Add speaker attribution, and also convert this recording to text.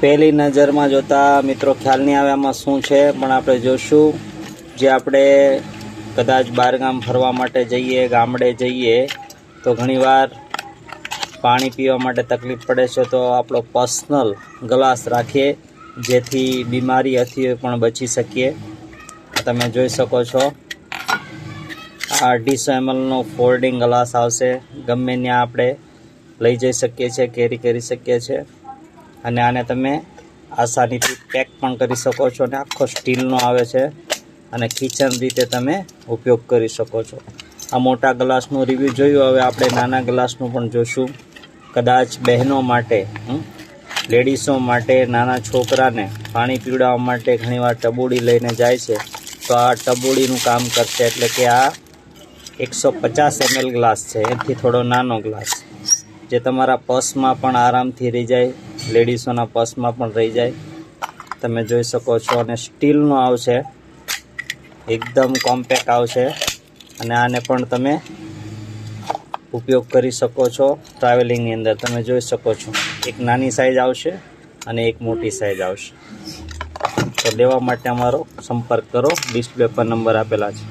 Speaker 1: પહેલી નજરમાં જોતા મિત્રો ખ્યાલ નહીં આવે આમાં શું છે, પણ આપણે જોશું. જે આપણે કદાચ બહારગામ ફરવા માટે જઈએ, ગામડે જઈએ તો ઘણીવાર પાણી પીવા માટે તકલીફ પડે છે, તો આપણો પર્સનલ ગ્લાસ રાખીએ જેથી બીમારી હતી પણ બચી શકીએ. તમે જોઈ શકો છો આ 250 mlનો ફોલ્ડિંગ ગ્લાસ આવશે. ગમે ત્યાં આપણે લઈ જઈ શકીએ છીએ, કેરી કરી શકીએ છીએ. અને આને તમે આસાનીથી પેક પણ કરી શકો છો. અને આખો સ્ટીલનો આવે છે અને કિચન રીતે તમે ઉપયોગ કરી શકો છો. આ મોટા ગ્લાસનું રિવ્યૂ જોયું. હવે આપણે નાના ગ્લાસનું પણ જોશું. કદાચ બહેનો માટે, લેડીઝો માટે, નાના છોકરાને પાણી પીવડાવવા માટે ઘણીવાર ટબુડી લઈને જાય છે, તો આ ટબુડીનું કામ કરશે. એટલે કે આ 150 ml ગ્લાસ છે, એથી થોડો નાનો ગ્લાસ, જે તમારા પર્સમાં પણ આરામથી રહી જાય, લેડીઝોના પર્સમાં પણ રહી જાય. તમે જોઈ શકો છો. અને સ્ટીલનો આવશે, એકદમ કોમ્પેક્ટ આવશે. અને આને પણ તમે ઉપયોગ કરી શકો છો ટ્રાવેલિંગની અંદર. તમે જોઈ શકો છો એક નાની સાઇઝ આવશે અને એક મોટી સાઇઝ આવશે. તો લેવા માટે અમારો સંપર્ક કરો. ડિસ્પ્લે પર નંબર આપેલા છે.